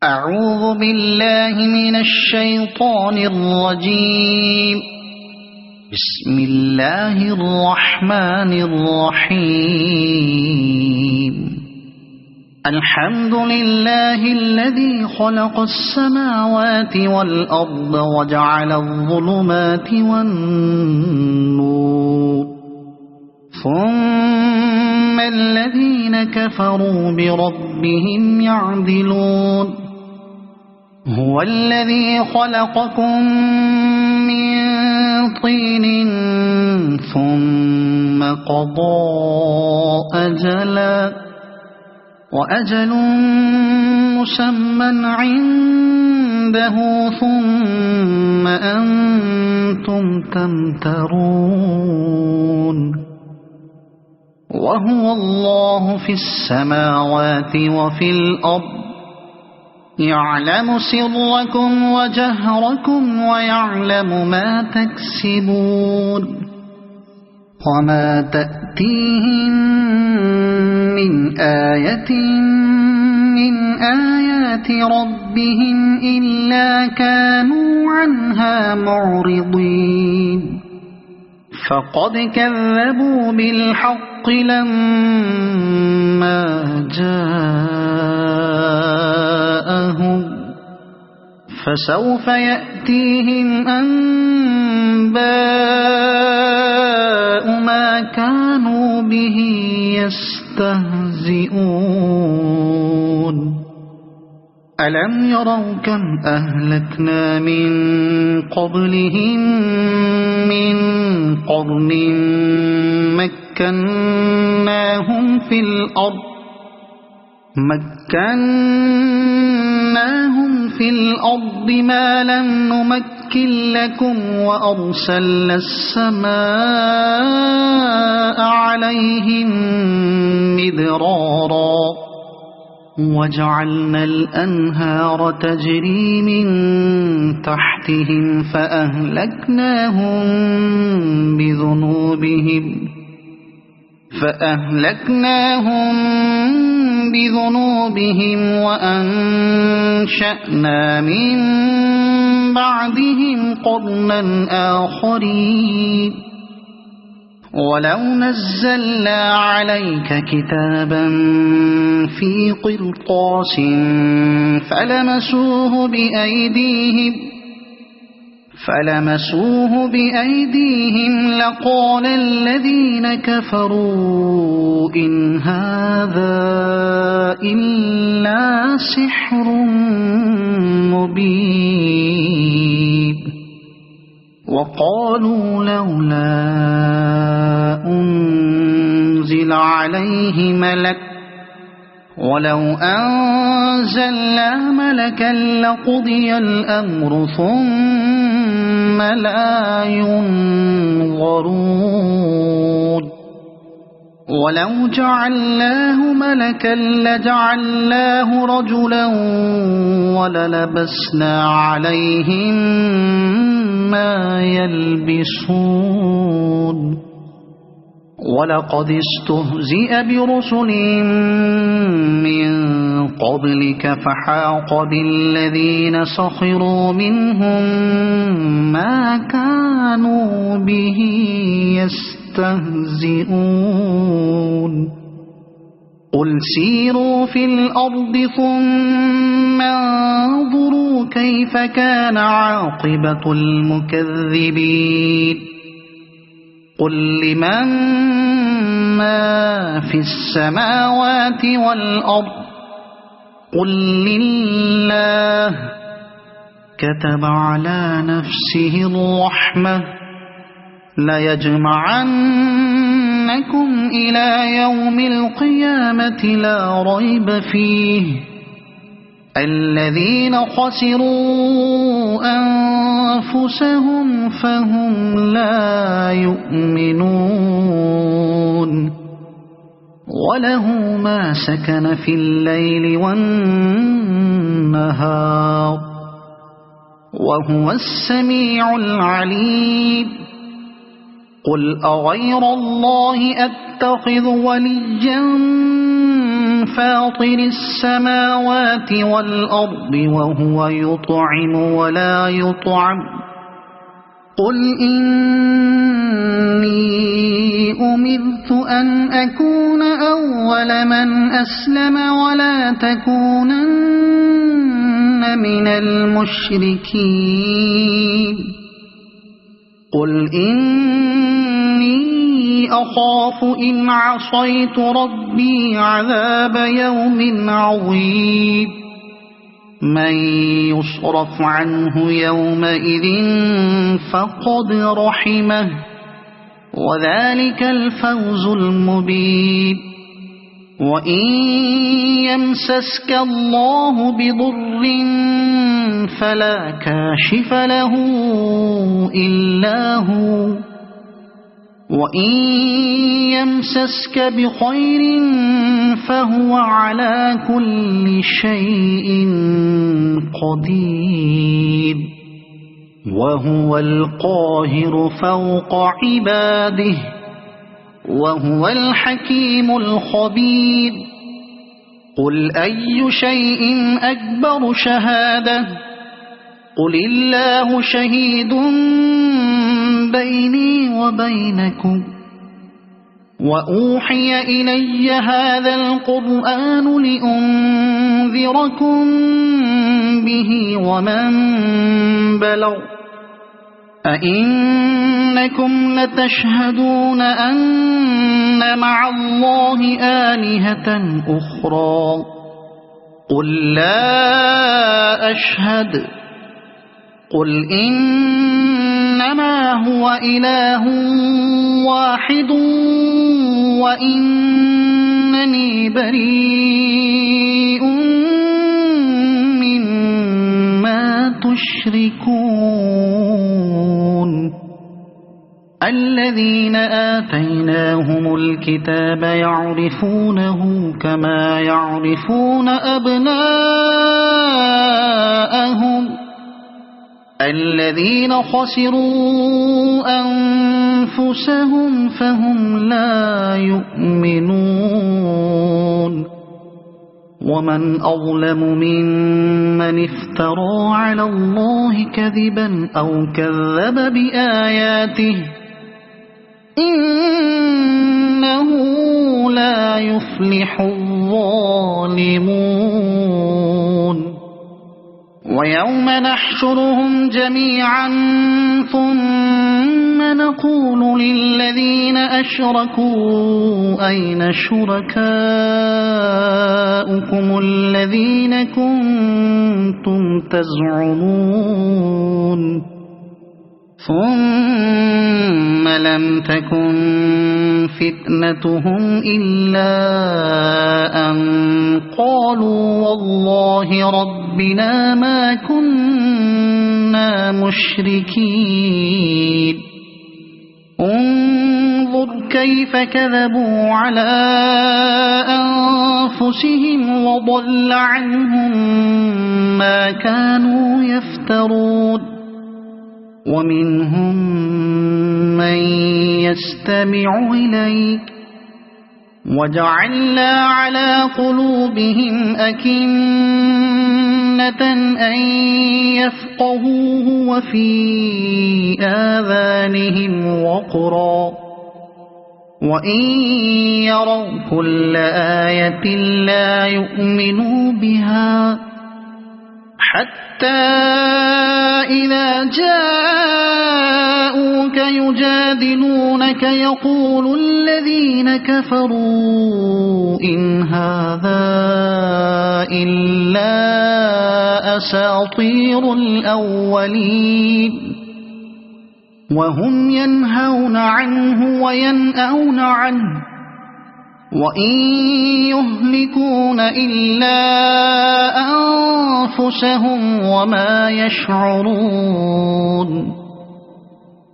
أعوذ بالله من الشيطان الرجيم. بسم الله الرحمن الرحيم. الحمد لله الذي خلق السماوات والأرض وجعل الظلمات والنور، ثم الذين كفروا بربهم يعدلون. هو الذي خلقكم من طين ثم قضى أجلا وأجل مسمى عنده ثم أنتم تمترون. وهو الله في السماوات وفي الأرض، يعلم سركم وجهركم ويعلم ما تكسبون. وما تأتيهم من آية من آيات ربهم إلا كانوا عنها معرضين. فقد كذبوا بالحق لما جاءهم، فسوف يأتيهم أنباء ما كانوا به يستهزئون. ألم يروا كم أهلكنا من قبلهم من قرن مكناهم في الأرض ما لم نمكن لكم، وأرسلنا السماء عليهم مدرارا وجعلنا الأنهار تجري من تحتهم فأهلكناهم بذنوبهم وأنشأنا من بعدهم قرنا آخرين. ولو نزلنا عليك كتابا في قرطاس فلمسوه بأيديهم لقال الذين كفروا إن هذا إلا سحر مبين. وقالوا لولا أنزل عليه ملك، ولو أنزلنا ملكا لقضي الأمر ثم لا ينظرون. ولو جعلناه ملكا لجعلناه رجلا وللبسنا عليهم ما يلبسون. ولقد استهزئ برسل من قبلك فحاق بالذين سخروا منهم ما كانوا به يستهزئون. قل سيروا في الأرض ثم انظروا كيف كان عاقبة المكذبين. قل لمن ما في السماوات والأرض، قل لله. كتب على نفسه الرحمة ليجمعنكم إلى يوم القيامة لا ريب فيه. الذين خسروا أنفسهم فهم لا يؤمنون. وله ما سكن في الليل والنهار وهو السميع العليم. قل أغير الله أتخذ وليا فاطر السماوات والأرض وهو يطعم ولا يطعم قل إني أمرت أن أكون أول من أسلم ولا تكونن من المشركين قل إني أخاف إن عصيت ربي عذاب يوم عظيم من يصرف عنه يومئذ فقد رحمه وذلك الفوز المبين وإن يمسسك الله بضر فلا كاشف له إلا هو وإن يمسسك بخير فهو على كل شيء قدير وهو القاهر فوق عباده وهو الحكيم الخبير قل أي شيء أكبر شهادة قل الله شهيد بيني وبينكم وأوحي إلي هذا القرآن لأنذركم به ومن بلغ أئنكم لتشهدون أن مع الله آلهة أخرى قل لا أشهد قل إنما هو إله واحد وإنني بريء مما تشركون الذين آتيناهم الكتاب يعرفونه كما يعرفون أبناءهم الذين خسروا أنفسهم فهم لا يؤمنون ومن أظلم ممن افترى على الله كذبا أو كذب بآياته إنه لا يفلح الظالمون ويوم نحشرهم جميعا ثم نقول للذين أشركوا أين شركاؤكم الذين كنتم تزعمون ثم لم تكن فتنتهم إلا أن قالوا والله ربنا ما كنا مشركين انظر كيف كذبوا على أنفسهم وضل عنهم ما كانوا يفترون ومنهم من يستمع إليك وجعلنا على قلوبهم أكنة أن يفقهوه وفي آذانهم وقرا وإن يروا كل آية لا يؤمنوا بها حتى إذا جاءوك يجادلونك يقول الذين كفروا إن هذا إلا أساطير الأولين وهم ينهون عنه وينأون عنه وإن يهلكون إلا أنفسهم وما يشعرون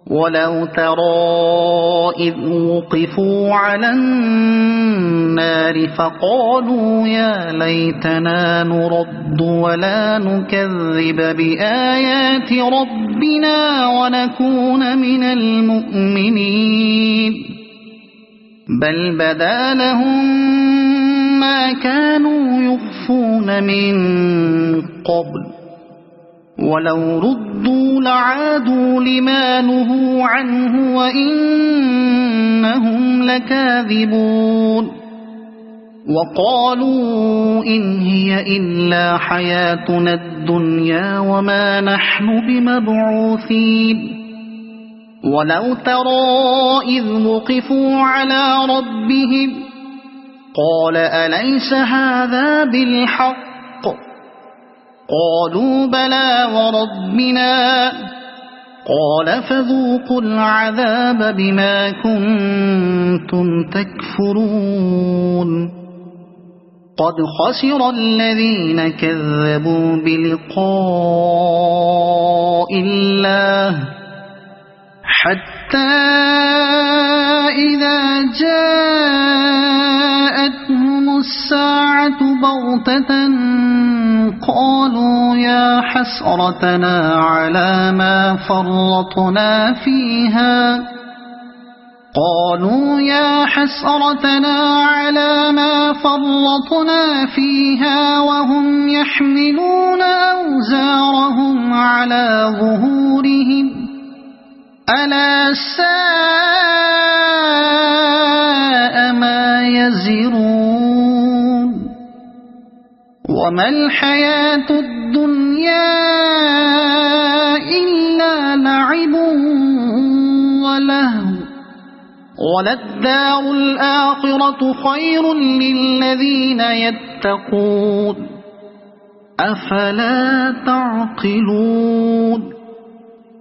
ولو ترى إذ وقفوا على النار فقالوا يا ليتنا نرد ولا نكذب بآيات ربنا ونكون من المؤمنين بل بدا لهم ما كانوا يخفون من قبل ولو ردوا لعادوا لما نهوا عنه وإنهم لكاذبون وقالوا إن هي إلا حياتنا الدنيا وما نحن بمبعوثين ولو ترى إذ وقفوا على ربهم قال أليس هذا بالحق قالوا بلى وربنا قال فذوقوا العذاب بما كنتم تكفرون قد خسر الذين كذبوا بلقاء الله حتى إذا جاءتهم الساعة بغتة قالوا يا حسرتنا على ما فرطنا فيها وهم يحملون أوزارهم على ظهورهم ألا ساء ما يزرون وما الحياة الدنيا إلا لعب ولهو وللدار الآخرة خير للذين يتقون أفلا تعقلون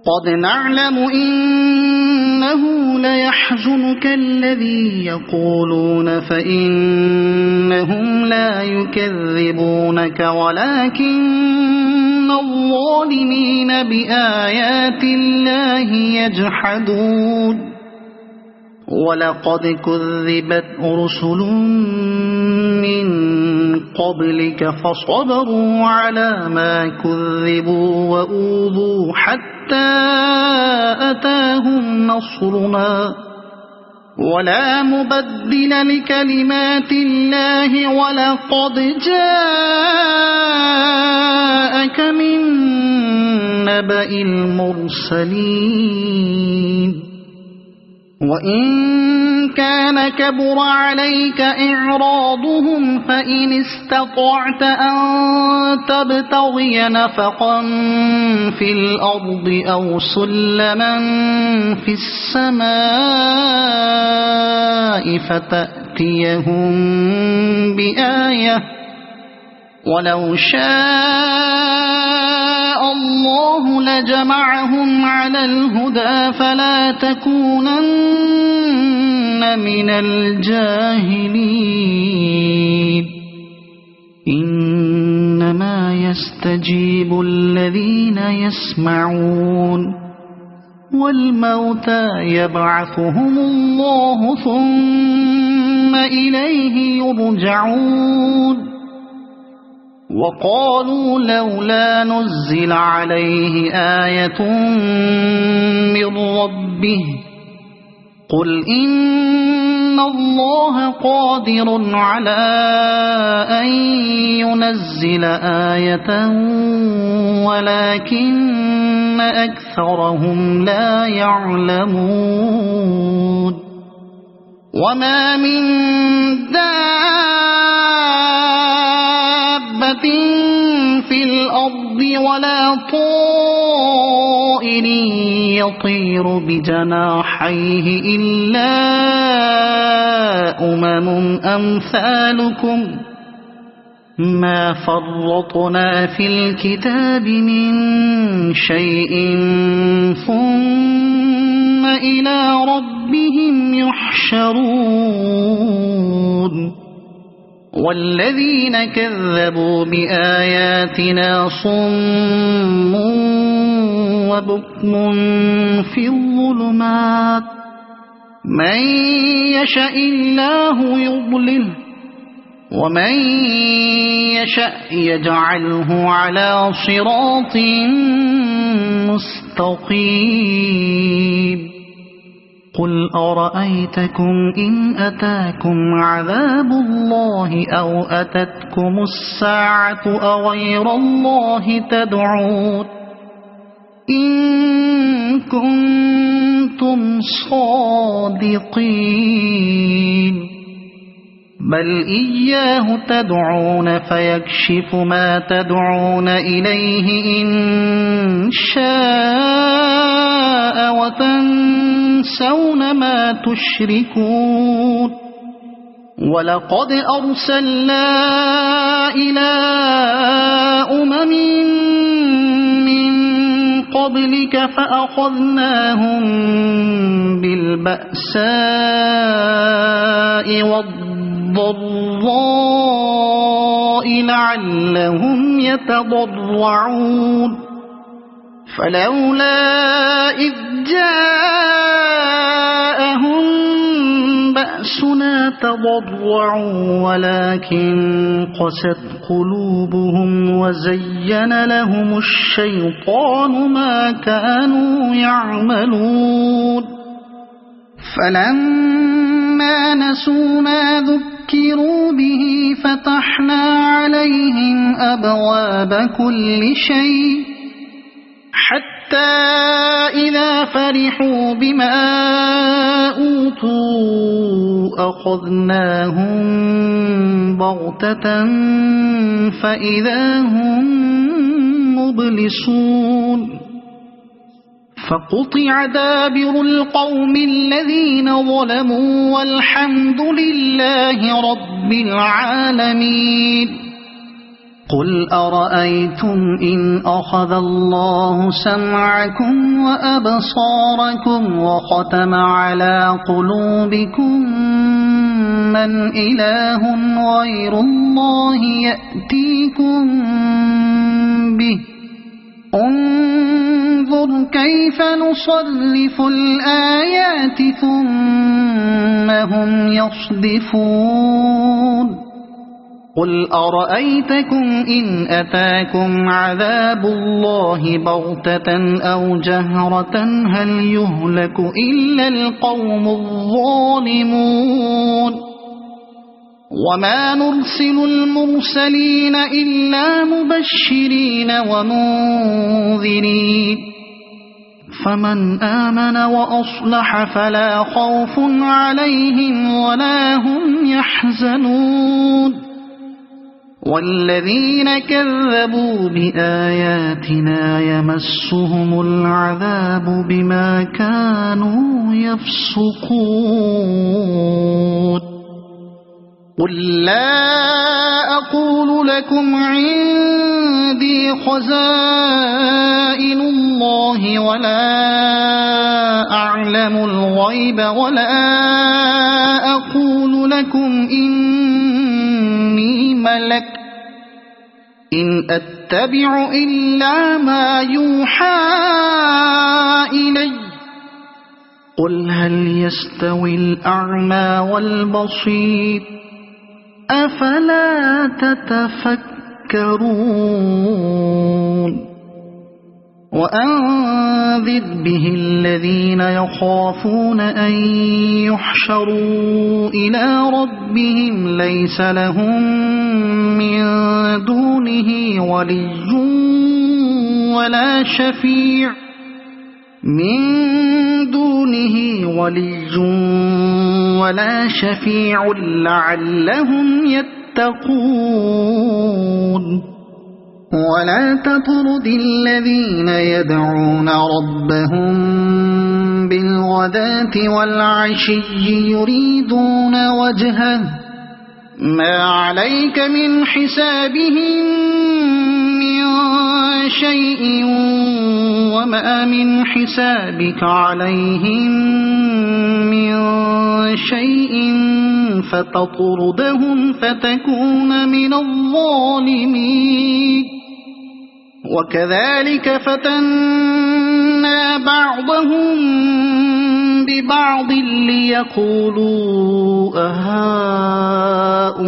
قد نعلم إنه ليحزنك الذي يقولون فإنهم لا يكذبونك ولكن الظالمين بآيات الله يجحدون ولقد كذبت رسل من قبلك فصبروا على ما كذبوا وأوذوا حتى أتاهم نصرنا ولا مبدل لكلمات الله ولقد جاءك من نبأ المرسلين وإن كان كبر عليك إعراضهم فإن استطعت أن تبتغي نفقا في الأرض أو سلما في السماء فتأتيهم بآية ولو شاء الله لجمعهم على الهدى فلا تكونن من الجاهلين إنما يستجيب الذين يسمعون والموتى يبعثهم الله ثم إليه يرجعون وقالوا لولا نزل عليه آية من ربه قل إن الله قادر على أن ينزل آية ولكن أكثرهم لا يعلمون وما من دابة في الأرض ولا طائر يطير بجناحيه إلا أمثالكم ما فرطنا في الكتاب من شيء ثم إلى ربهم يحشرون والذين كذبوا بآياتنا صم وبكم في الظلمات من يشاء الله يضلله ومن يشاء يجعله على صراط مستقيم قل أرأيتكم إن أتاكم عذاب الله أو أتتكم الساعة أغير الله تدعون إن كنتم صادقين بل إياه تدعون فيكشف ما تدعون إليه إن شاء وتنسون ما تشركون ولقد أرسلنا إلى أمم من قبلك فأخذناهم بالبأساء والضراء لعلهم يتضرعون فلولا إذ جاءهم بأسنا تضرعوا ولكن قست قلوبهم وزين لهم الشيطان ما كانوا يعملون فلما نسوا ما ذكروا به فتحنا عليهم أبواب كل شيء حتى إذا فرحوا بما أوتوا أخذناهم بغتة فإذا هم مبلسون فقطع دابر القوم الذين ظلموا والحمد لله رب العالمين قل أرأيتم إن أخذ الله سمعكم وأبصاركم وختم على قلوبكم من إله غير الله يأتيكم به انظر كيف نصرف الآيات ثم هم يصدفون قل أرأيتكم إن أتاكم عذاب الله بغتة أو جهرة هل يهلك إلا القوم الظالمون وما نرسل المرسلين إلا مبشرين ومنذرين فمن آمن وأصلح فلا خوف عليهم ولا هم يحزنون والذين كذبوا بآياتنا يمسهم العذاب بما كانوا يفسقون قل لا أقول لكم عندي خزائن الله ولا أعلم الغيب ولا أقول لكم إني ملك إن أتبع إلا ما يوحى إلي قل هل يستوي الأعمى والبصير أفلا تتفكرون وأنذر به الذين يخافون أن يحشروا إلى ربهم ليس لهم من دونه ولي ولا شفيع لعلهم يتقون ولا تطرد الذين يدعون ربهم بالغداة والعشي يريدون وجهه ما عليك من حسابهم من شيء وما من حسابك عليهم من شيء فتطردهم فتكون من الظالمين وكذلك فتنا بعضهم ببعض ليقولوا أهؤلاء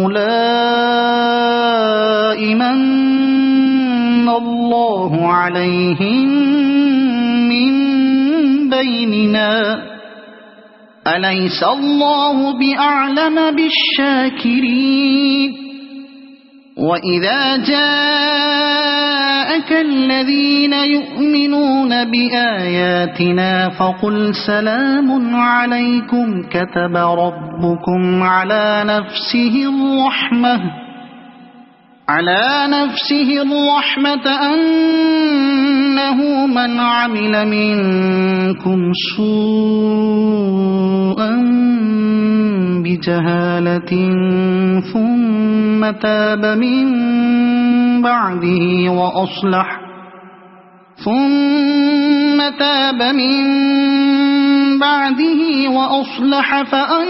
من الله عليهم من بيننا أليس الله بأعلم بالشاكرين وإذا جاءك الذين يؤمنون بآياتنا فقل سلام عليكم كتب ربكم على نفسه الرحمة أنه من عمل منكم سوءا بجهالة ثم تاب من بعده وأصلح فأنه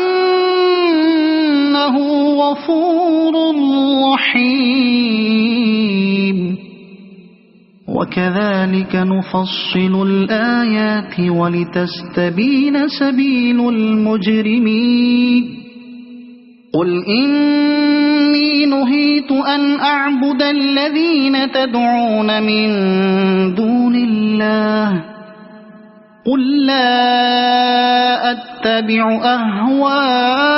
غفور رحيم وكذلك نفصل الآيات ولتستبين سبيل المجرمين قل إني نهيت أن أعبد الذين تدعون من دون الله قل لا أتبع أهواءكم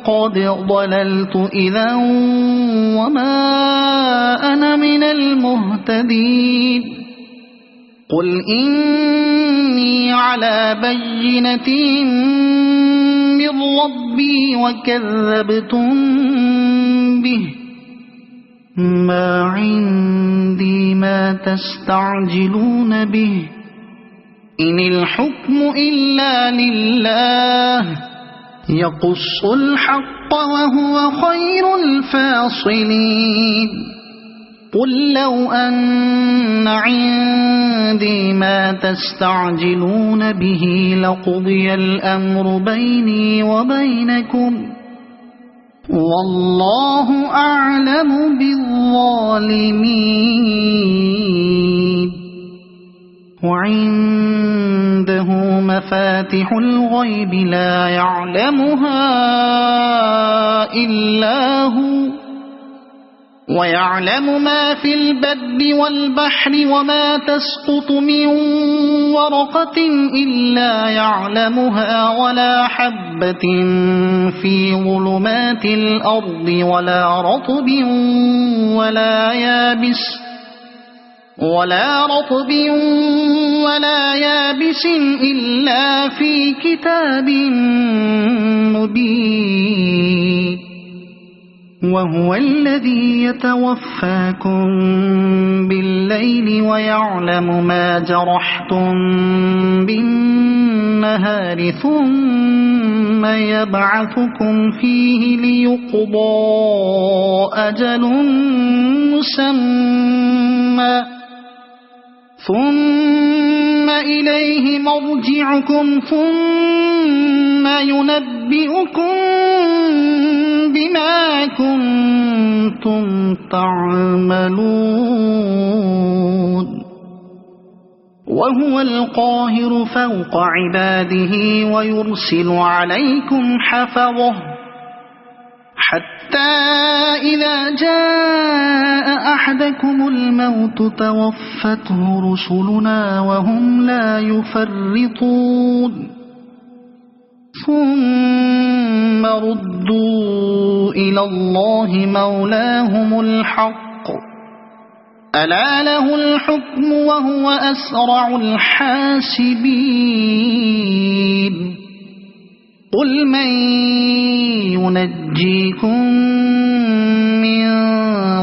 قد ضللت إذا وما أنا من المهتدين قل إني على بينة من ربي وكذبتم به ما عندي ما تستعجلون به إن الحكم إلا لله يقص الحق وهو خير الفاصلين قل لو أن عندي ما تستعجلون به لقضي الأمر بيني وبينكم والله أعلم بالظالمين وعنده مفاتح الغيب لا يعلمها إلا هو ويعلم ما في البر والبحر وما تسقط من ورقة إلا يعلمها ولا حبة في ظلمات الأرض ولا رطب ولا يابس إلا في كتاب مبين وهو الذي يتوفاكم بالليل ويعلم ما جرحتم بالنهار ثم يبعثكم فيه ليقضى أجل مسمى ثم إليه مرجعكم ثم ينبئكم بما كنتم تعملون وهو القاهر فوق عباده ويرسل عليكم حفظه حتى إذا جاء أحدكم الموت توفته رسلنا وهم لا يفرطون ثم ردوا إلى الله مولاهم الحق ألا له الحكم وهو أسرع الحاسبين قل من ينجيكم من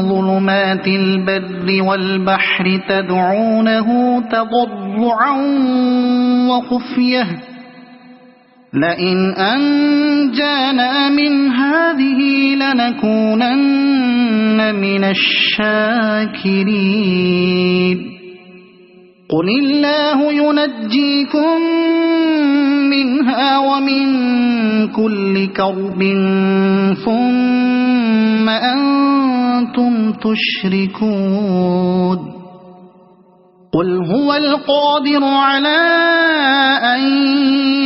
ظلمات البر والبحر تدعونه تضرعا وخفية لئن أنجانا من هذه لنكونن من الشاكرين قل الله ينجيكم منها ومن كل كرب ثم أنتم تشركون قل هو القادر على أن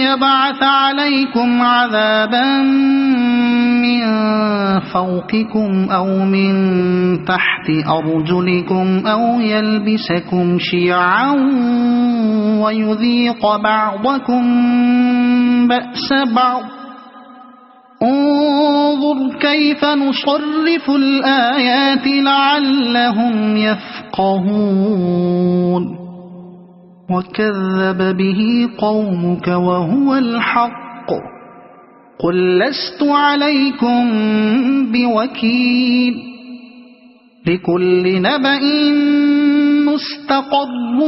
يبعث عليكم عذابا من فوقكم أو من تحت أرجلكم أو يلبسكم شيعا ويذيق بعضكم بأس بعض انظر كيف نصرف الآيات لعلهم يفقهون وكذب به قومك وهو الحق قل لست عليكم بوكيل لكل نبأ مستقر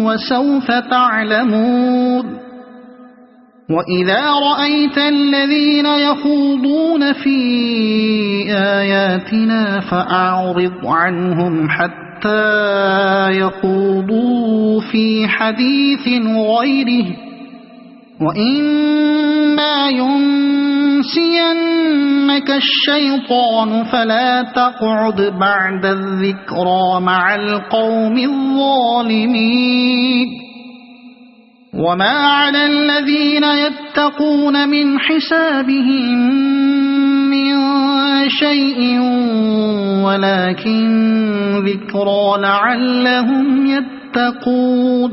وسوف تعلمون وإذا رأيت الذين يخوضون في آياتنا فأعرض عنهم حتى يخوضوا في حديث غيره وإما ينسينك الشيطان فلا تقعد بعد الذكرى مع القوم الظالمين وما على الذين يتقون من حسابهم من شيء ولكن ذكرى لعلهم يتقون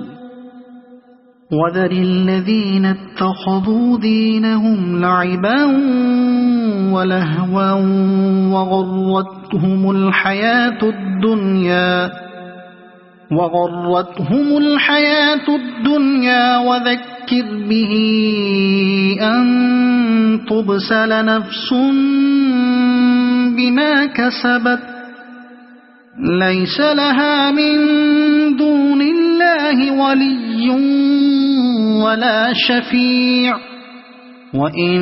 وذر الذين اتخذوا دينهم لعبا ولهوا وغرتهم الحياة الدنيا وذكر به أن تبسل نفس بما كسبت ليس لها من دون الله ولي ولا شفيع وإن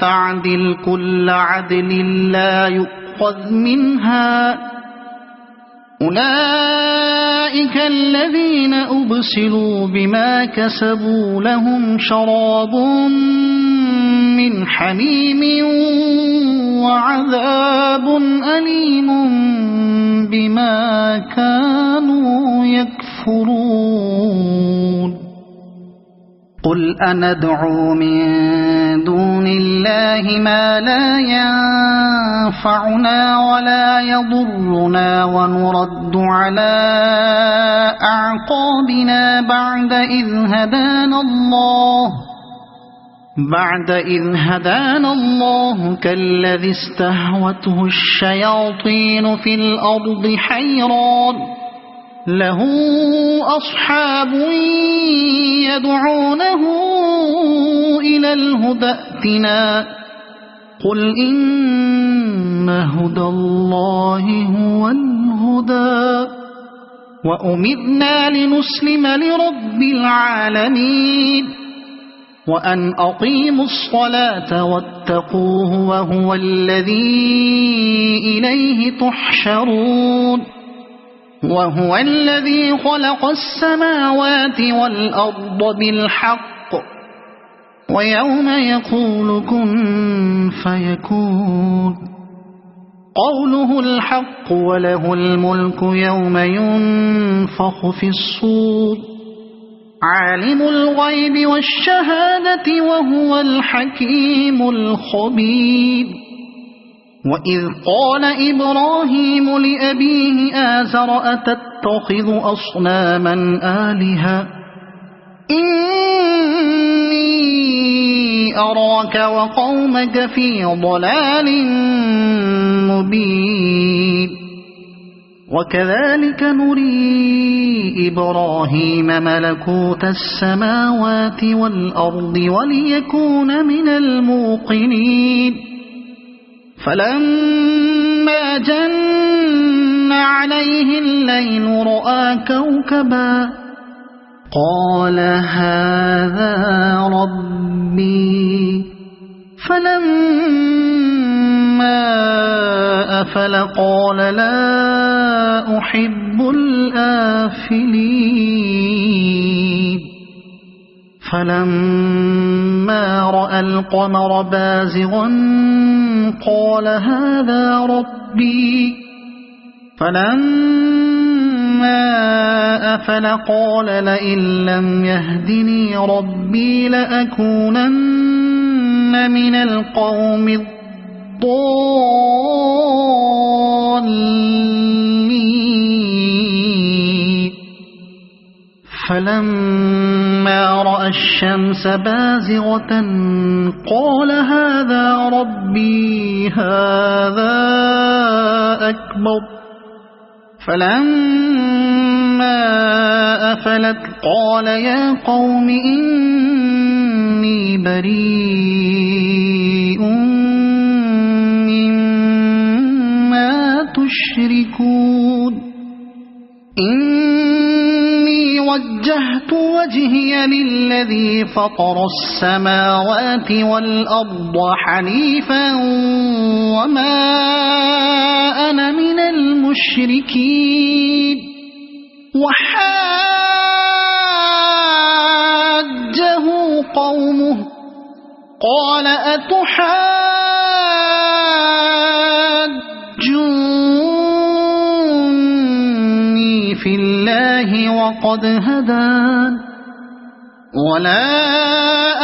تعدل كل عدل لا يؤخذ منها أولئك الذين أبسلوا بما كسبوا لهم شراب من حميم وعذاب أليم بما كانوا يكفرون قل أندعو من دون الله ما لا ينفعنا ولا يضرنا ونرد على أعقابنا بعد إذ هدانا الله كالذي استهوته الشياطين في الأرض حيران له أصحاب يدعونه إلى الهدى ائتنا قل إن هدى الله هو الهدى وأمرنا لنسلم لرب العالمين وأن أقيموا الصلاة واتقوه وهو الذي إليه تحشرون وهو الذي خلق السماوات والأرض بالحق ويوم يقول كن فيكون قوله الحق وله الملك يوم ينفخ في الصور عالم الغيب والشهادة وهو الحكيم الخبير وإذ قال إبراهيم لأبيه آزر أتتخذ أصناما آلهة إني أراك وقومك في ضلال مبين وكذلك نري إبراهيم ملكوت السماوات والأرض وليكون من الموقنين فلما جن عليه الليل رأى كوكبا قال هذا ربي فلما أفل قال لا أحب الآفلين فلما رأى القمر بازغا قال هذا ربي فلما أفل قال لئن لم يهدني ربي لأكونن من القوم الضالين فلما رأى الشمس بازغة قال هذا ربي هذا أكبر فلما أفلت قال يا قوم إني بريء مما تشركون إني وجهت وجهي للذي فطر السماوات والأرض حنيفا وما أنا من المشركين وحاجه قومه قال أتحاجوني في الله وقد هدان ولا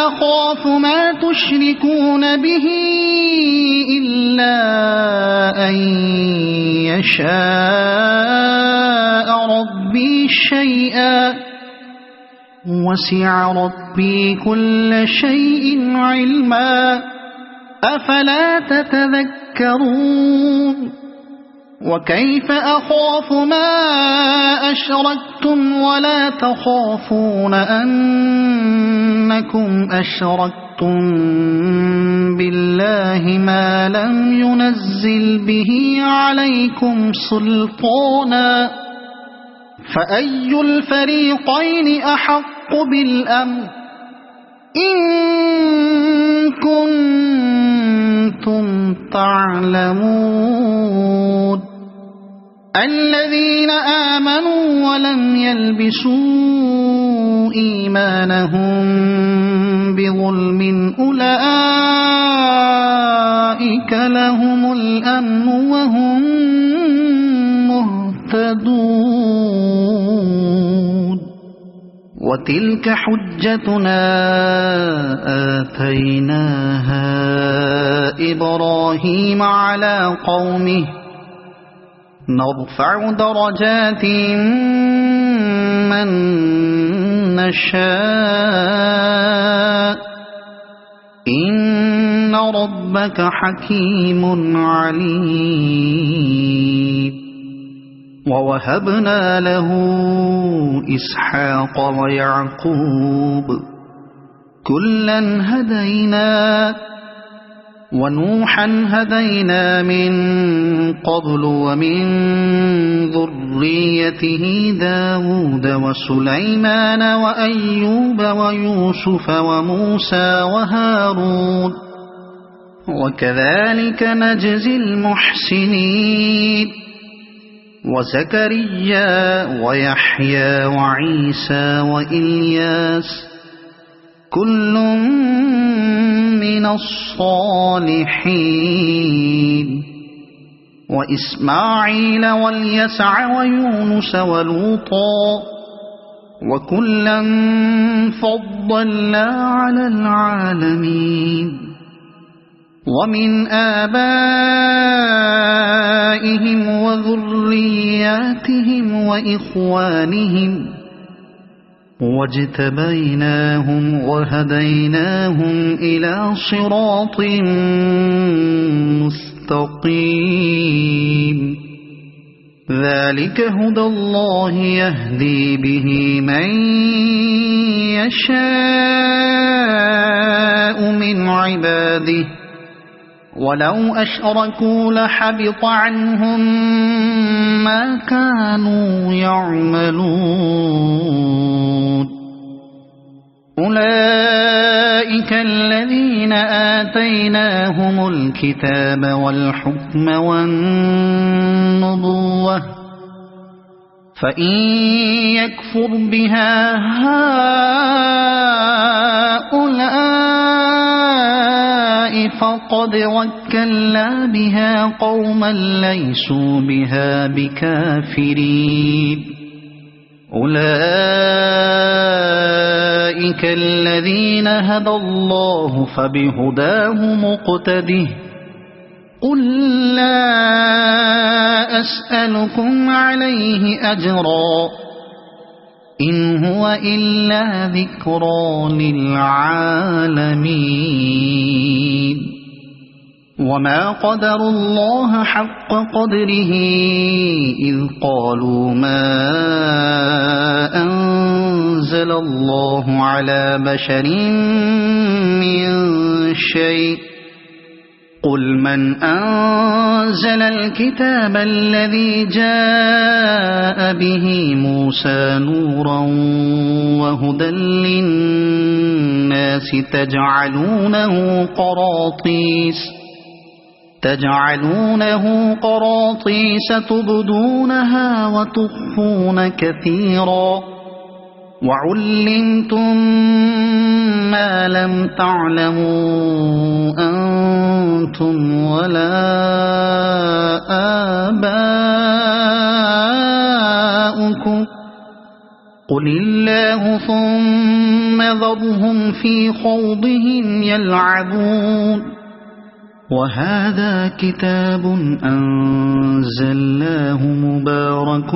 أخاف ما تشركون به إلا أن يشاء ربي شيئا وسع ربي كل شيء علما أفلا تتذكرون وكيف أخاف ما أشركتم ولا تخافون أنكم أشركتم بالله ما لم ينزل به عليكم سلطانا فأي الفريقين أحق بالأمن إن كنتم تعلمون الذين آمنوا ولم يلبسوا إيمانهم بظلم أولئك لهم الأمن وهم مهتدون وتلك حجتنا آتيناها إبراهيم على قومه نرفع درجات من نشاء إن ربك حكيم عليم ووهبنا له إسحاق ويعقوب كلا هدينا ونوحا هدينا من قبل ومن ذريته داود وسليمان وأيوب ويوسف وموسى وهارون وكذلك نجزي المحسنين وزكريا ويحيى وعيسى وإلياس كل من الصالحين وإسماعيل واليسع ويونس ولوطا وكلا فضلنا على العالمين ومن آبائهم وذرياتهم وإخوانهم واجتبيناهم وهديناهم إلى صراط مستقيم ذلك هدى الله يهدي به من يشاء من عباده ولو أشركوا لحبط عنهم ما كانوا يعملون أولئك الذين آتيناهم الكتاب والحكم والنبوة فإن يكفر بها هؤلاء فقد وكلنا بها قوما ليسوا بها بكافرين أولئك الذين هدى الله فبهداه مقتده قل لا أسألكم عليه أجرا إن هو إلا ذكرى للعالمين وما قدروا الله حق قدره إذ قالوا ما أنزل الله على بشر من شيء قل من أنزل الكتاب الذي جاء به موسى نورا وهدى للناس تجعلونه قراطيس تبدونها وتخفون كثيرا وعلمتم ما لم تعلموا أنتم ولا آباؤكم قل الله ثم ذرهم في خوضهم يلعبون وهذا كتاب أنزلناه مبارك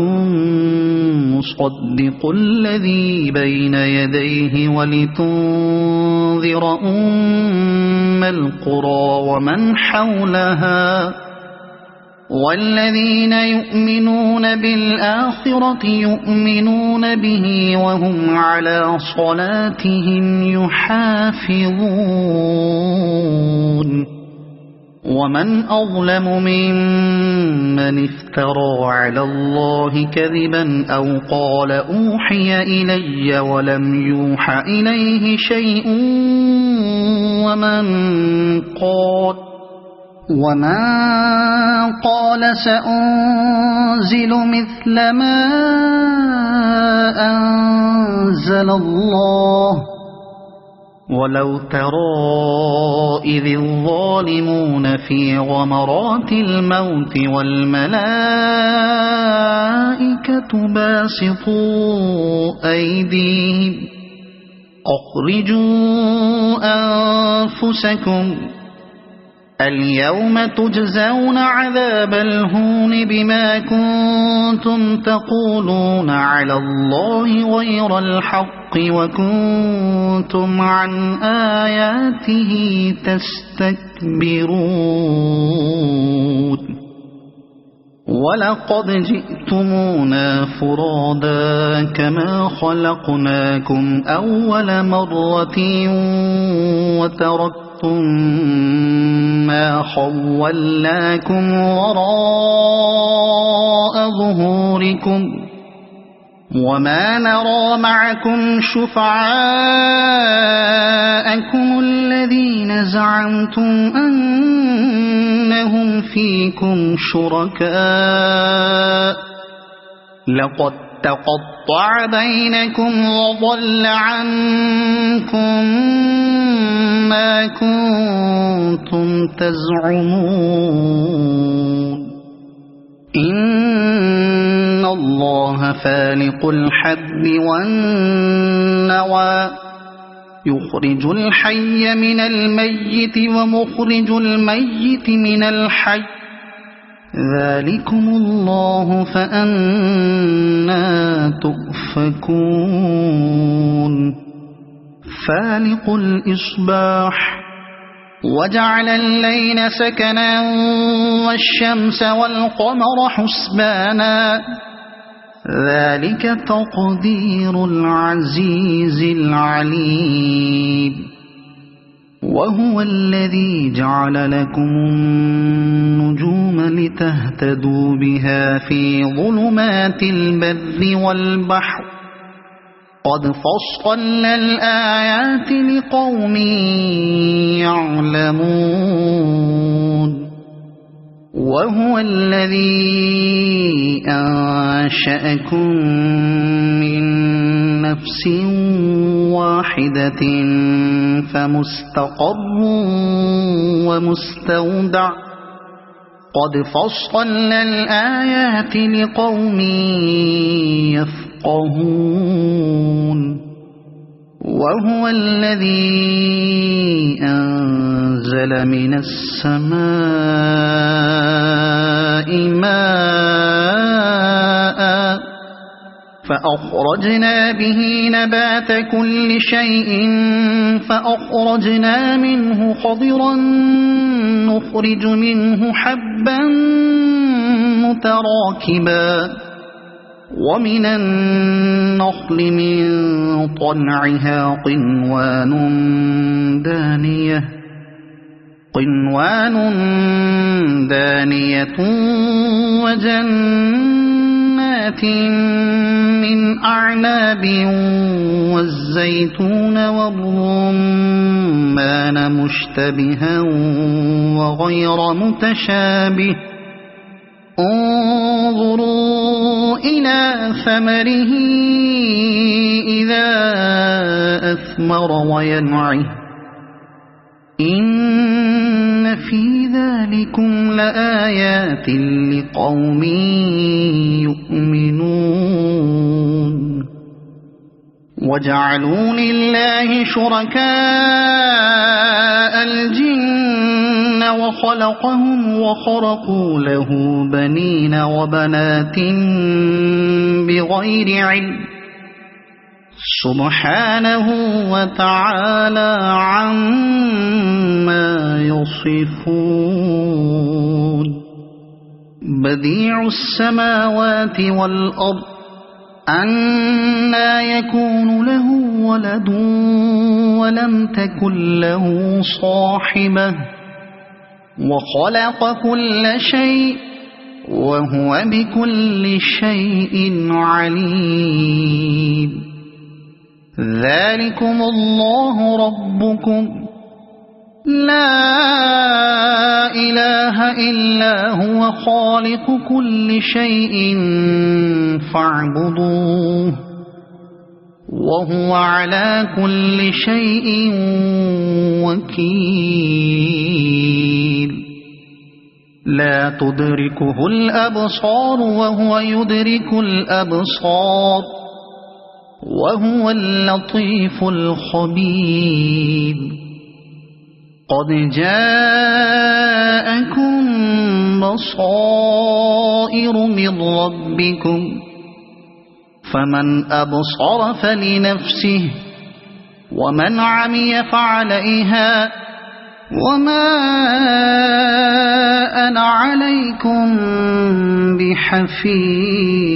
مصدق الذي بين يديه ولتنذر أم القرى ومن حولها والذين يؤمنون بالآخرة يؤمنون به وهم على صلاتهم يحافظون ومن أظلم ممن افترى على الله كذبا أو قال أوحي إلي ولم يوح إليه شيء ومن قال سأنزل مثل ما أنزل الله ولو ترى إذ الظالمون في غمرات الموت والملائكة باسطوا أيديهم أخرجوا أنفسكم اليوم تجزون عذاب الهون بما كنتم تقولون على الله غير الحق وكنتم عن آياته تستكبرون ولقد جئتمونا فرادا كما خلقناكم أول مرة وتركتم ما خولناكم وراء ظهوركم وما نرى معكم شفعاءكم الذين زعمتم أنهم فيكم شركاء لقد تقطع بينكم وضل عنكم ما كنتم تزعمون إن الله فالق الحب والنوى يخرج الحي من الميت ومخرج الميت من الحي ذلكم الله فأنى تؤفكون فالق الإصباح وجعل الليل سكنا والشمس والقمر حسبانا ذلك تقدير العزيز العليم وهو الذي جعل لكم النجوم لتهتدوا بها في ظلمات البر والبحر قد فصلنا الآيات لقوم يعلمون وهو الذي أنشأكم من نفس واحدة فمستقر ومستودع قد فصلنا الآيات لقوم يفقهون وهو الذي أنزل من السماء ماء فأخرجنا به نبات كل شيء فأخرجنا منه خضرا نخرج منه حبا متراكبا ومن النخل من طلعها قنوان دانية وجنات من أعناب والزيتون والرمان مشتبها وغير متشابه انظروا إلى ثمره إذا أثمر وينعه إن في ذلكم لآيات لقوم يؤمنون وجعلوا لله شركاء الجن وخلقهم وخرقوا له بنين وبنات بغير علم سبحانه وتعالى عما يصفون بديع السماوات والأرض أنى يكون له ولد ولم تكن له صاحبة وخلق كل شيء وهو بكل شيء عليم ذلكم الله ربكم لا إله إلا هو خالق كل شيء فاعبدوه وهو على كل شيء وكيل لا تدركه الأبصار وهو يدرك الأبصار وهو اللطيف الخبير قد جاءكم بصائر من ربكم فمن أبصر فلنفسه ومن عمي فعليها وما أنا عليكم بحفيظ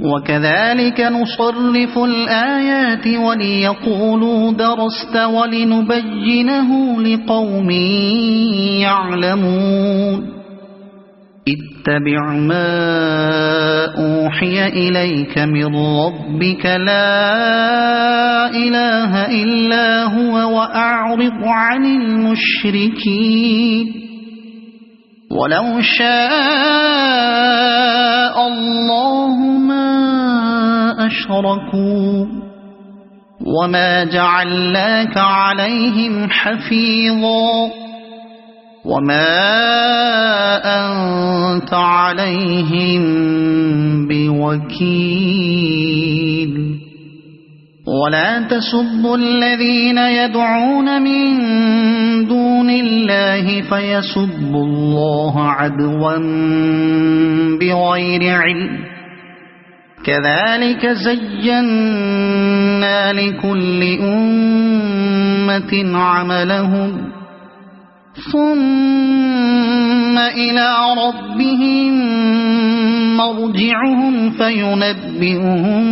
وكذلك نصرف الآيات وليقولوا درست ولنبينه لقوم يعلمون اتبع ما أوحي إليك من ربك لا إله إلا هو وأعرض عن المشركين ولو شاء الله ما أشركوا وما جعلناك عليهم حفيظا وما أنت عليهم بوكيل ولا تسبوا الذين يدعون من دون الله فيسبوا الله عدوا بغير علم كذلك زينا لكل أمة عملهم ثم إلى ربهم مرجعهم فينبئهم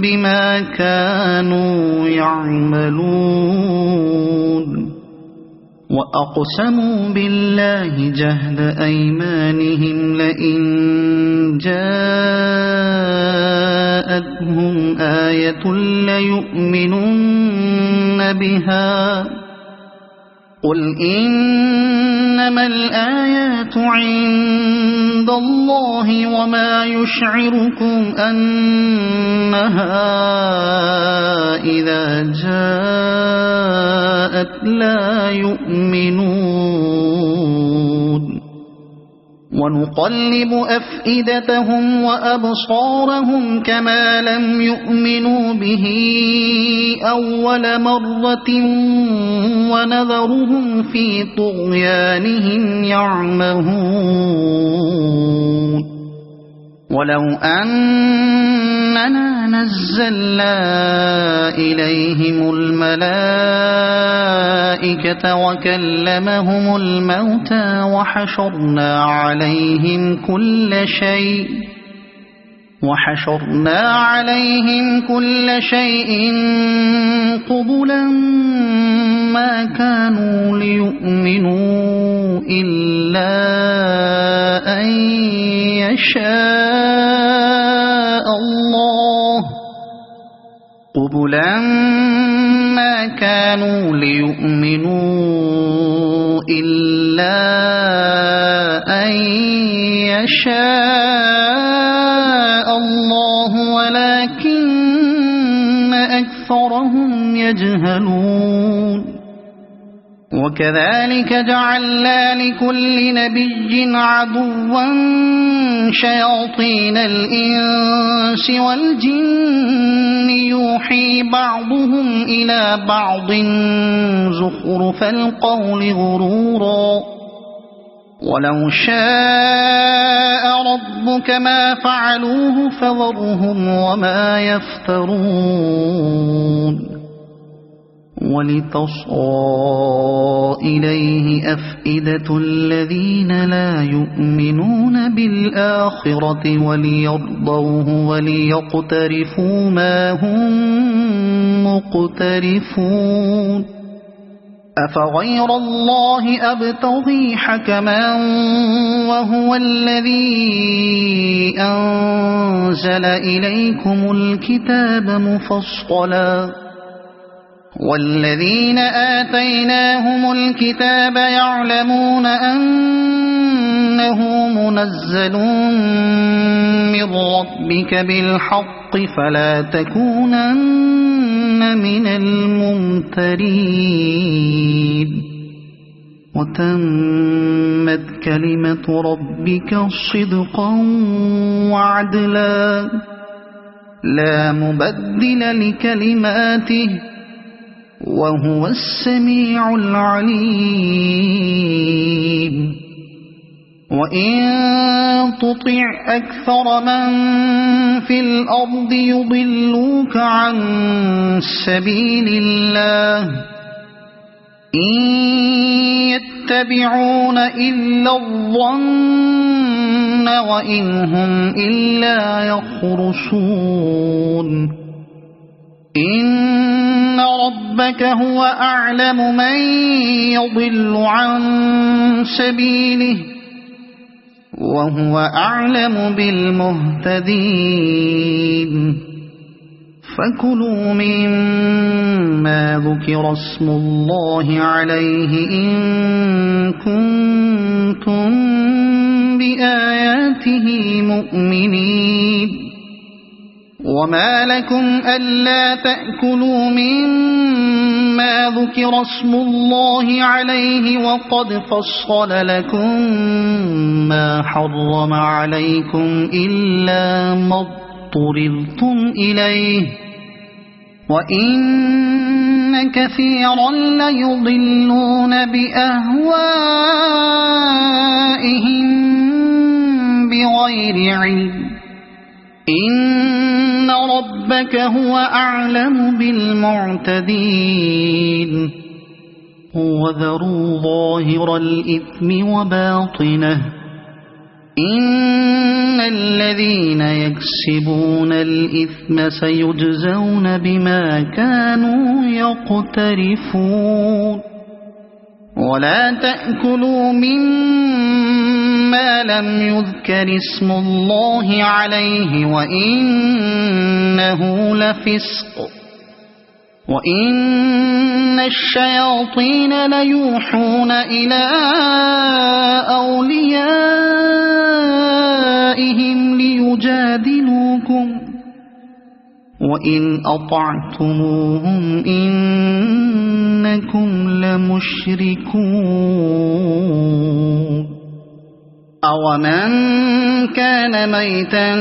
بما كانوا يعملون وأقسموا بالله جهد أيمانهم لئن جاءتهم آية ليؤمنن بها قل إنما الآيات عند الله وما يشعركم أنها إذا جاءت لا يؤمنون ونقلب أفئدتهم وأبصارهم كما لم يؤمنوا به أول مرة ونذرهم في طغيانهم يعمهون ولو أننا نزلنا إليهم الملائكة وكلمهم الموتى وحشرنا عليهم كل شيء قبلا ما كانوا ليؤمنوا إلا أن يشاء الله ولكن أكثرهم يجهلون وكذلك جعلنا لكل نبي عدوا شياطين الإنس والجن يوحي بعضهم إلى بعض زخرف القول غرورا ولو شاء ربك ما فعلوه فذرهم وما يفترون ولتصغى إليه أفئدة الذين لا يؤمنون بالآخرة وليرضوه وليقترفوا ما هم مقترفون أفغير الله أبتغي حكما وهو الذي أنزل إليكم الكتاب مفصلا والذين آتيناهم الكتاب يعلمون أنه منزل من ربك بالحق فلا تكونن من الممترين وتمت كلمة ربك صدقا وعدلا لا مبدل لكلماته وهو السميع العليم وإن تطع أكثر من في الأرض يضلوك عن سبيل الله إن يتبعون إلا الظن وإن هم إلا يخرصون إن ربك هو أعلم من يضل عن سبيله وهو أعلم بالمهتدين فكلوا مما ذكر اسم الله عليه إن كنتم بآياته مؤمنين وما لكم ألا تأكلوا مما ذكر اسم الله عليه وقد فصل لكم ما حرم عليكم إلا ما اضطررتم إليه وإن كثيرا ليضلون بأهوائهم بغير علم إن ربك هو أعلم بالمعتدين وذروا ظاهر الإثم وباطنه إن الذين يكسبون الإثم سيجزون بما كانوا يقترفون ولا تأكلوا مما لم يذكر اسم الله عليه وإنه لفسق وإن الشياطين ليوحون إلى أوليائهم ليجادلوكم وإن أطعتموهم إنكم لمشركون أَوَمَنْ كَانَ مَيْتًا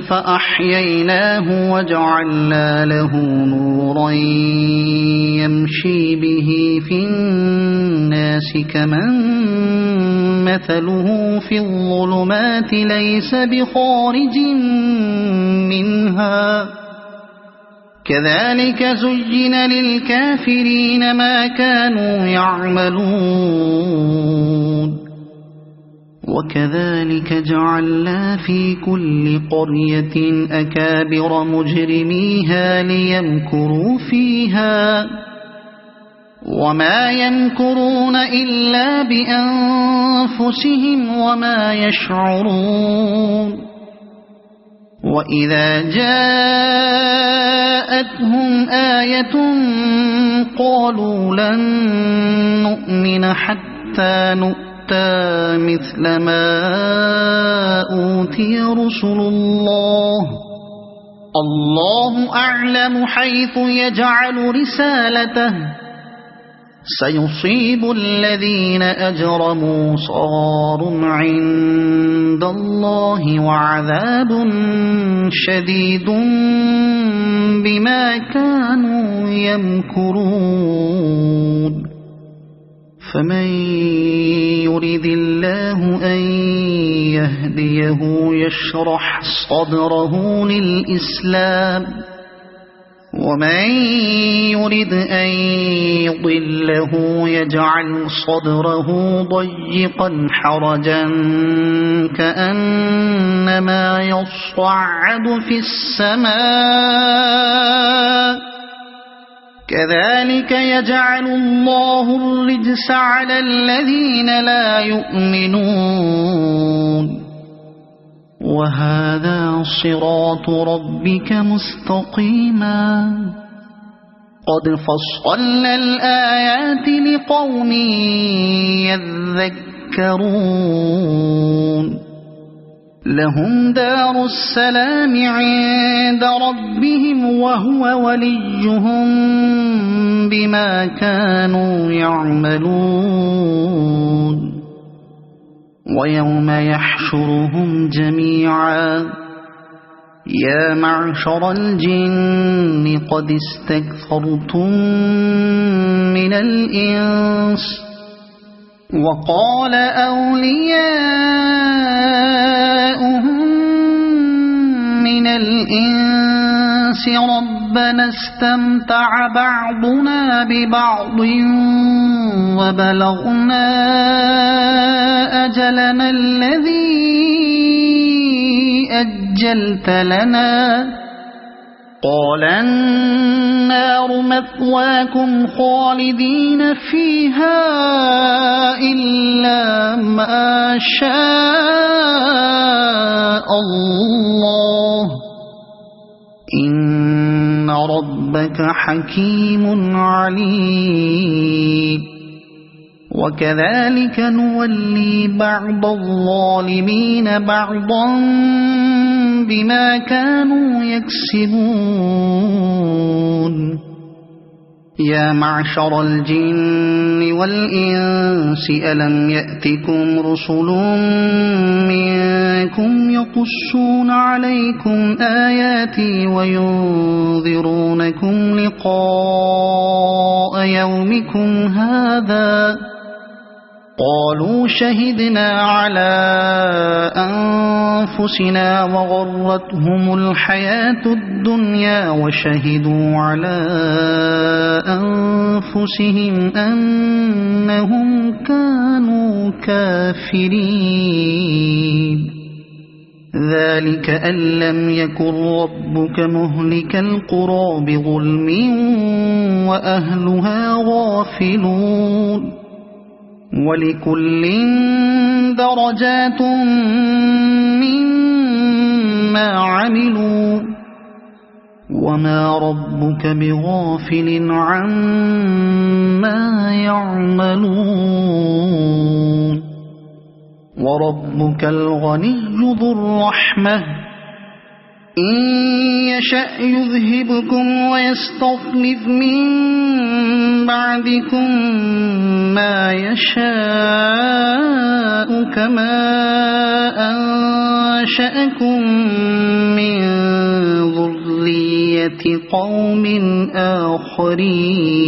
فَأَحْيَيْنَاهُ وَجَعَلْنَا لَهُ نُورًا يَمْشِي بِهِ فِي النَّاسِ كَمَنْ مَثَلُهُ فِي الظُّلُمَاتِ لَيْسَ بِخَارِجٍ مِنْهَا كَذَلِكَ زُيِّنَ لِلْكَافِرِينَ مَا كَانُوا يَعْمَلُونَ وَكَذَلِكَ جَعَلْنَا فِي كُلِّ قَرْيَةٍ أَكَابِرَ مُجْرِمِيهَا لِيَمْكُرُوا فِيهَا وَمَا يَمْكُرُونَ إِلَّا بِأَنفُسِهِمْ وَمَا يَشْعُرُونَ وَإِذَا جَاءَتْهُمْ آيَةٌ قَالُوا لَن نُّؤْمِنَ حَتَّى نُؤْتَىٰ مثل ما أوتي رسل الله أعلم حيث يجعل رسالته سيصيب الذين أجرموا صغار عند الله وعذاب شديد بما كانوا يمكرون فمن يرد الله أن يهديه يشرح صدره للإسلام ومن يرد أن يضله يجعل صدره ضيقا حرجا كأنما يصعد في السماء كذلك يجعل الله الرجس على الذين لا يؤمنون وهذا صراط ربك مستقيما قد فصلنا الآيات لقوم يذكرون لهم دار السلام عند ربهم وهو وليهم بما كانوا يعملون ويوم يحشرهم جميعا يا معشر الجن قد استكثرتم من الإنس وقال أولياؤهم من الإنس ربنا استمتع بعضنا ببعض وبلغنا أجلنا الذي أجلت لنا قال النار مثواكم خالدين فيها إلا ما شاء الله إن ربك حكيم عليم وكذلك نولي بعض الظالمين بعضا بما كانوا يكسبون يا معشر الجن والإنس ألم يأتكم رسل منكم يقصون عليكم آياتي وينذرونكم لقاء يومكم هذا قالوا شهدنا على أنفسنا وغرتهم الحياة الدنيا وشهدوا على أنفسهم أنهم كانوا كافرين ذلك أن لم يكن ربك مهلك القرى بظلم وأهلها غافلون ولكل درجات مما عملوا وما ربك بغافل عما يعملون وربك الغني ذو الرحمة إن يشأ يذهبكم ويستخلف من بعدكم ما يشاء كما أنشأكم من ذرية قوم آخرين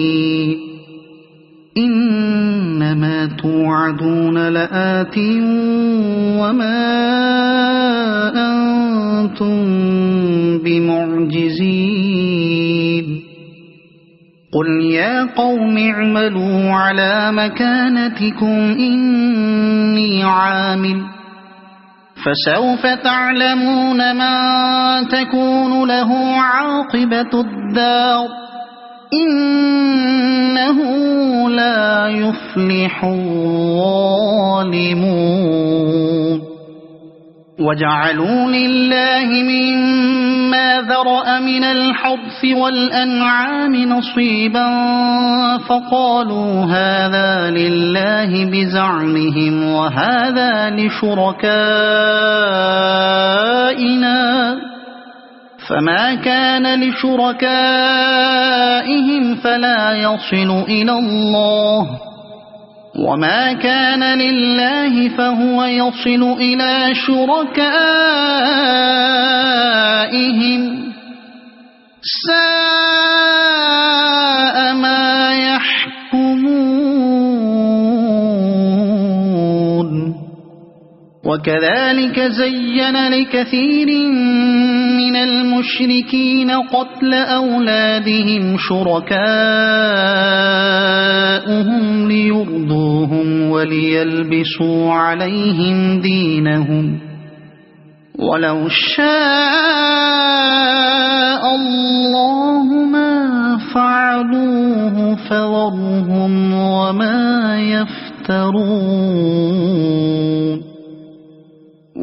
إنما توعدون لآت وما أنتم بمعجزين قل يا قوم اعملوا على مكانتكم إني عامل فسوف تعلمون من تكون له عاقبة الدار إنه لا يفلح الظالمون وجعلوا لله مما ذرأ من الحرث والأنعام نصيبا فقالوا هذا لله بزعمهم وهذا لشركائنا فما كان لشركائهم فلا يصل إلى الله وما كان لله فهو يصل إلى شركائهم ساء ما يحكمون وكذلك زين لكثير من المشركين قتل أولادهم شركاؤهم ليرضوهم وليلبسوا عليهم دينهم ولو شاء الله ما فعلوه فذرهم وما يفترون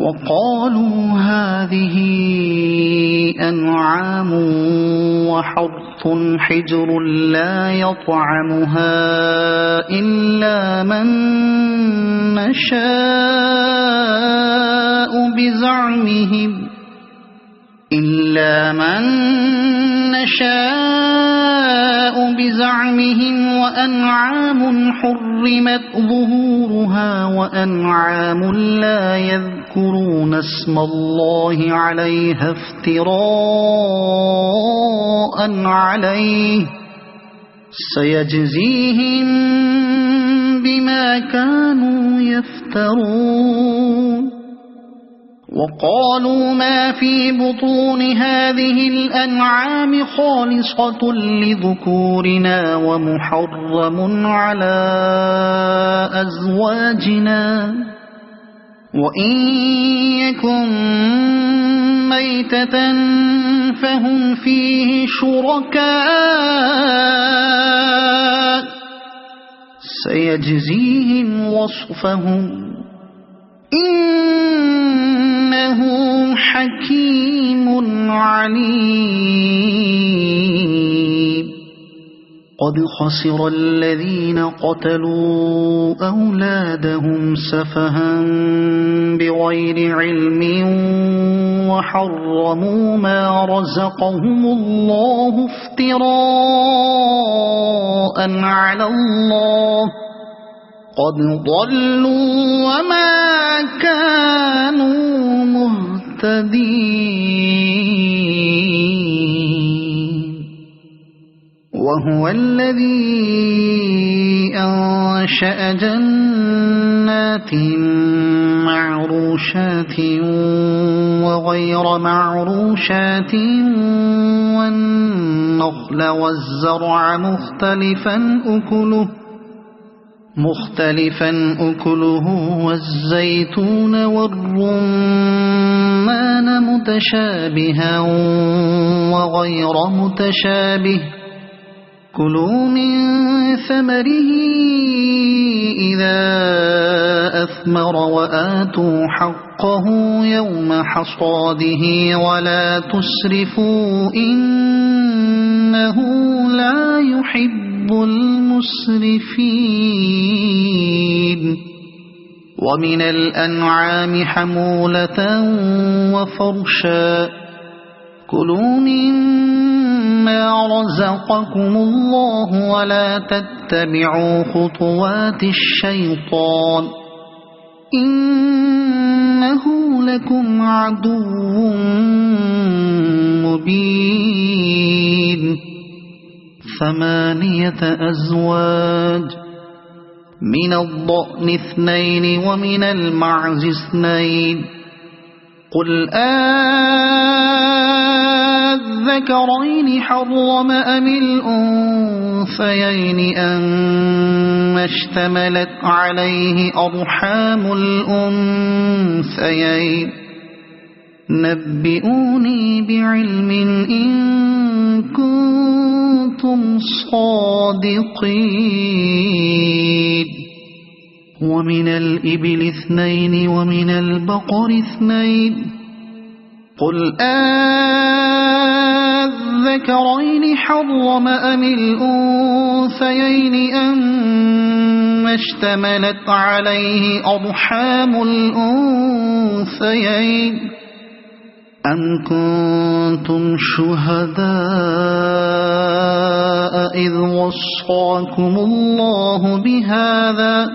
وقالوا هذه أنعام وحرث حجر لا يطعمها إلا من نشاء بزعمهم وأنعام حرمت ظهورها وأنعام لا يذكرون اسم الله عليها افتراء عليه سيجزيهم بما كانوا يفترون وقالوا ما في بطون هذه الأنعام خالصة لذكورنا ومحرم على أزواجنا وإن يكن ميتة فهم فيه شركاء سيجزيهم وصفهم إنه حكيم عليم قد خسر الذين قتلوا أولادهم سفها بغير علم وحرموا ما رزقهم الله افتراء على الله قد ضلوا وما كانوا مهتدين وهو الذي أنشأ جنات معروشات وغير معروشات والنخل والزرع مختلفا أكله والزيتون والرمان متشابها وغير متشابه كلوا من ثمره إذا أثمر وآتوا حقه يوم حصاده ولا تسرفوا إنه لا يحب المسرفين ومن الأنعام حمولة وفرشا كلوا مما رزقكم الله ولا تتبعوا خطوات الشيطان إنه لكم عدو مبين 8 أزواج من الضأن 2 ومن المعز 2 قل الذكرين حرم أم الأنثيين أما اشتملت عليه أرحام الأنثيين نبئوني بعلم إن كنتم صادقين ومن الإبل 2 ومن البقر 2 قل الذكرين حرم أم الأنثيين أما اشتملت عليه أرحام الأنثيين أم كنتم شهداء إذ وصاكم الله بهذا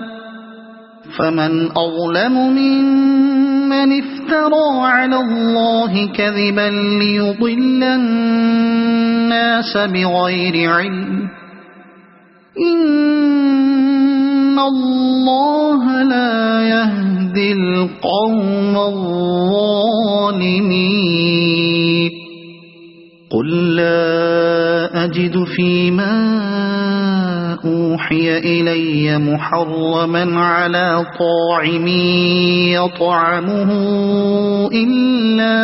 فمن أظلم ممن افترى على الله كذبا ليضل الناس بغير علم إن الله لا يهدي القوم الظالمين قل لا أجد فيما أوحي إلي محرما على طاعم يطعمه إلا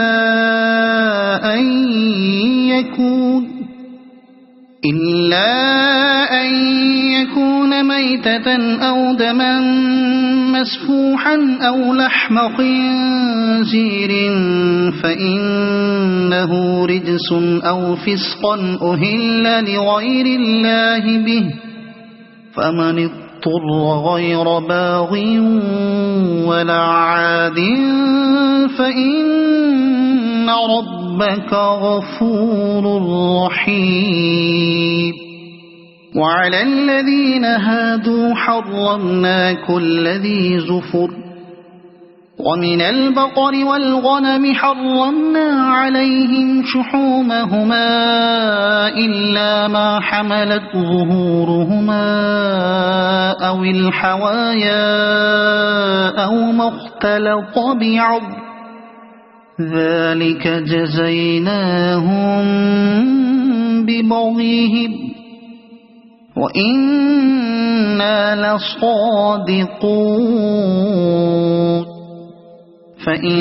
أن يكون ميتة أو دما مسفوحا أو لحم خنزير فإنه رجس أو فسقا أهل لغير الله به فمن اضطر غير باغ ولا عاد فإن ربك غفور رحيم وعلى الذين هادوا حرمنا كل ذي زفر ومن البقر والغنم حرمنا عليهم شحومهما إلا ما حملت ظهورهما أو الحوايا أو ما اختلط بعض ذلك جزيناهم ببغيهم وإنا لصادقون فإن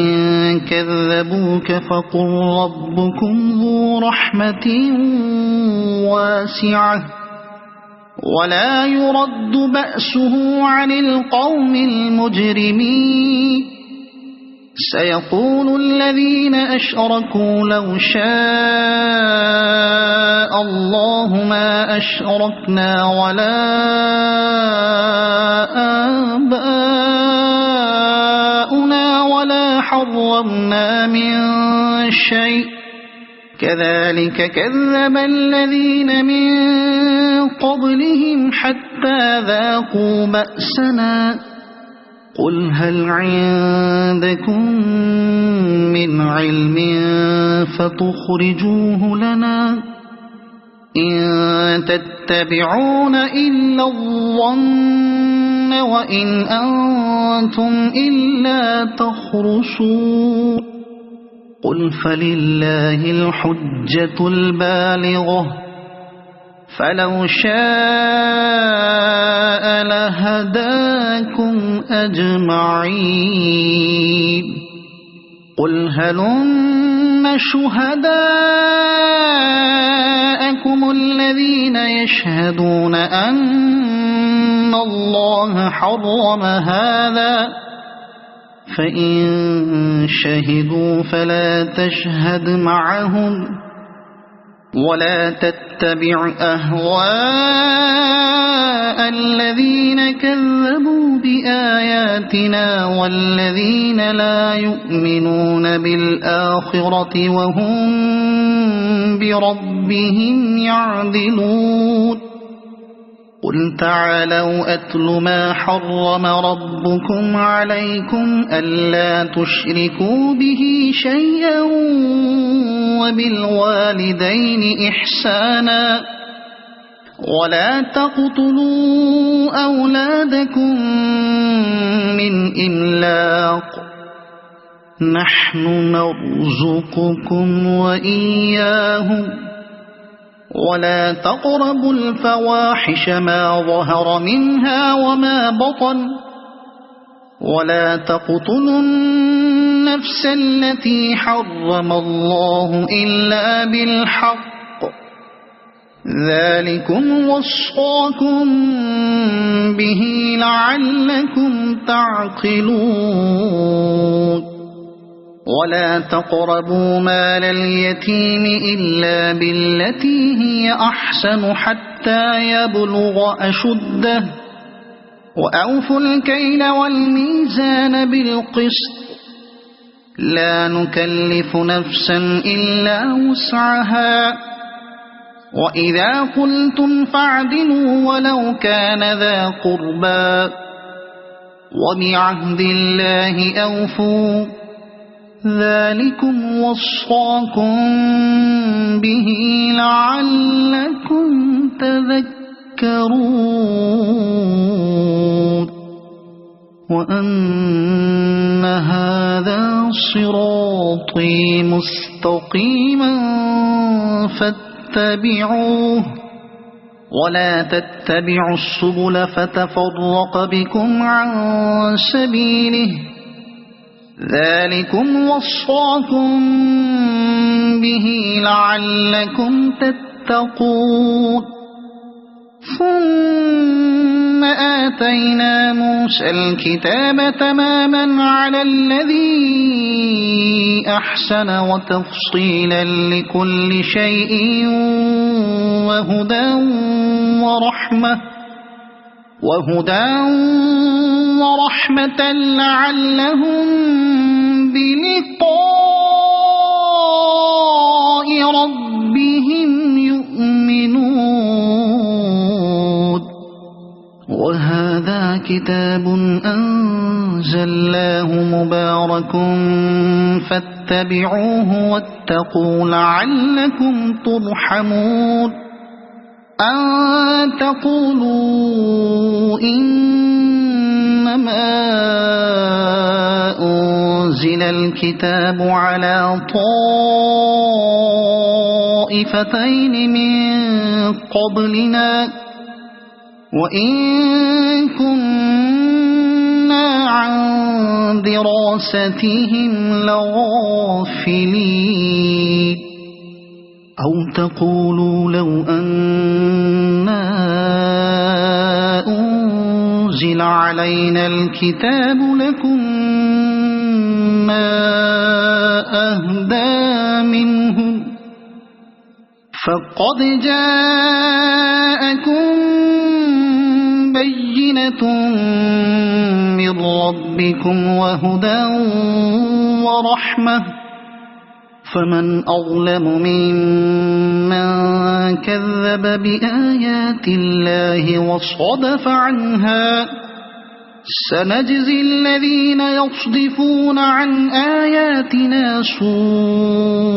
كذبوك فقل ربكم ذو رحمة واسعة ولا يرد بأسه عن القوم المجرمين سيقول الذين أشركوا لو شاء الله ما أشركنا ولا آباؤنا ولا حرمنا من شيء كذلك كذب الذين من قبلهم حتى ذاقوا بأسنا قل هل عندكم من علم فتخرجوه لنا إن تتبعون إلا الظن وإن أنتم إلا تخرصون قل فلله الحجة البالغة فلو شاء لهداكم أجمعين قل هلم شهداءكم الذين يشهدون أن الله حرم هذا فإن شهدوا فلا تشهد معهم ولا تتبع أهواء الذين كذبوا بآياتنا والذين لا يؤمنون بالآخرة وهم بربهم يعدلون قل تعالوا أتل ما حرم ربكم عليكم ألا تشركوا به شيئا وبالوالدين إحسانا ولا تقتلوا أولادكم من إملاق نحن نرزقكم وإياهم ولا تقربوا الفواحش ما ظهر منها وما بطن ولا تقتلوا النفس التي حرم الله إلا بالحق ذلكم وصاكم به لعلكم تعقلون ولا تقربوا مال اليتيم إلا بالتي هي أحسن حتى يبلغ أشده وأوفوا الكيل والميزان بالقسط لا نكلف نفسا إلا وسعها وإذا قلتم فاعدلوا ولو كان ذا قربى وبعهد الله أوفوا ذلكم وصاكم به لعلكم تذكرون وأن هذا صراطي مستقيما فاتبعوه ولا تتبعوا السبل فتفرق بكم عن سبيله ذلكم وصاكم به لعلكم تتقون ثم آتينا موسى الكتاب تماما على الذي أحسن وتفصيلا لكل شيء وهدى ورحمة لعلهم بلقاء ربهم يؤمنون وهذا كتاب أنزلناه مبارك فاتبعوه واتقوا لعلكم ترحمون أن تقولوا إنما أنزل الكتاب على طائفتين من قبلنا وإن كنا عن دراستهم لغافلين أو تقولوا لو أنا أنزل علينا الكتاب لكنا أهدى منهم فقد جاءكم بينة من ربكم وهدى ورحمة فمن أظلم ممن كذب بآيات الله وصدف عنها سنجزي الذين يصدفون عن آياتنا سوء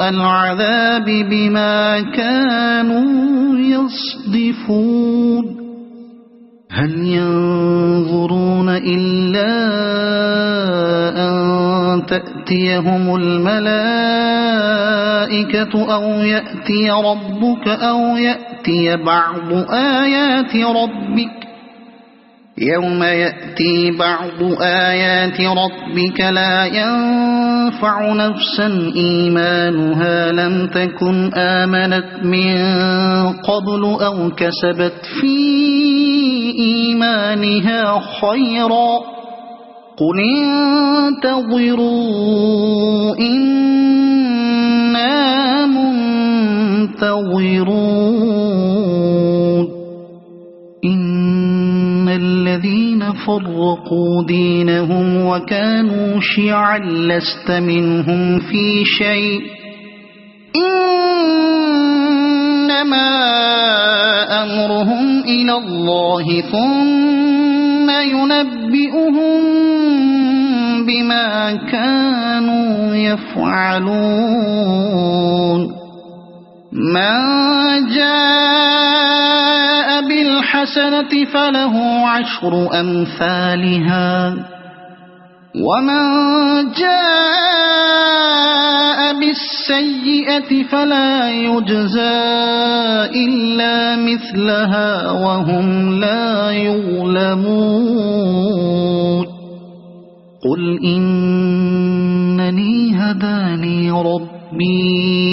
العذاب بما كانوا يصدفون هل ينظرون إلا أن تأتيهم الملائكة أو يأتي ربك أو يأتي بعض آيات ربك يوم يأتي بعض آيات ربك لا ينفع نفسا إيمانها لم تكن آمنت من قبل أو كسبت في إيمانها خيرا قل انتظروا إنا منتظرون إن الذين فرقوا دينهم وكانوا شيعا لست منهم في شيء إنما أمرهم إلى الله ثم ينبئهم بما كانوا يفعلون من جاء بالحسنة فله 10 أمثالها ومن جاء بالسيئة فلا يجزى إلا مثلها وهم لا يظلمون قل إنني هداني ربي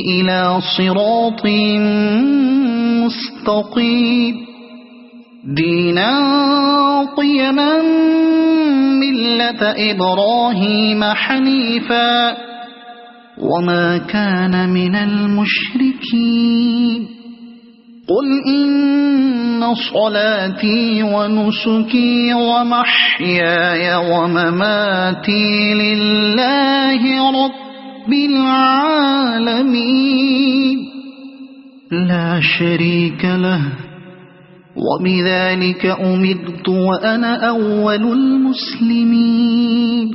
إلى صراط مستقيم دينا قيما ملة إبراهيم حنيفا وما كان من المشركين قل إن صلاتي ونسكي ومحياي ومماتي لله رب العالمين لا شريك له وبذلك أمرت وأنا أول المسلمين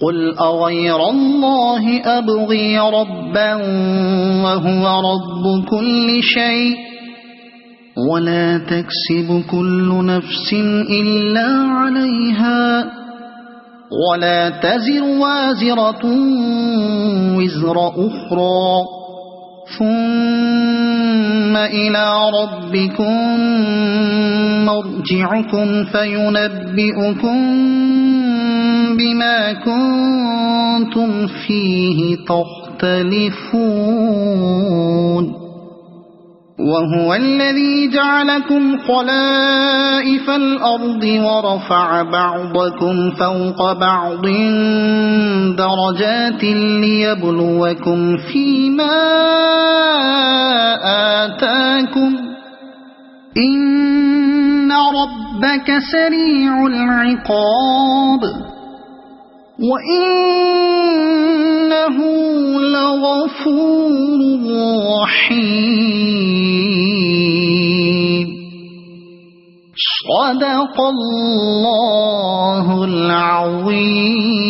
قل أغير الله أبغي ربا وهو رب كل شيء ولا تكسب كل نفس إلا عليها ولا تزر وازرة وزر أخرى ثم إلى ربكم مرجعكم فينبئكم بما كنتم فيه تختلفون وهو الذي جعلكم خلائف الأرض ورفع بعضكم فوق بعض درجات ليبلوكم فيما آتاكم إن ربك سريع العقاب وإنه لغفور رحيم صدق الله العظيم.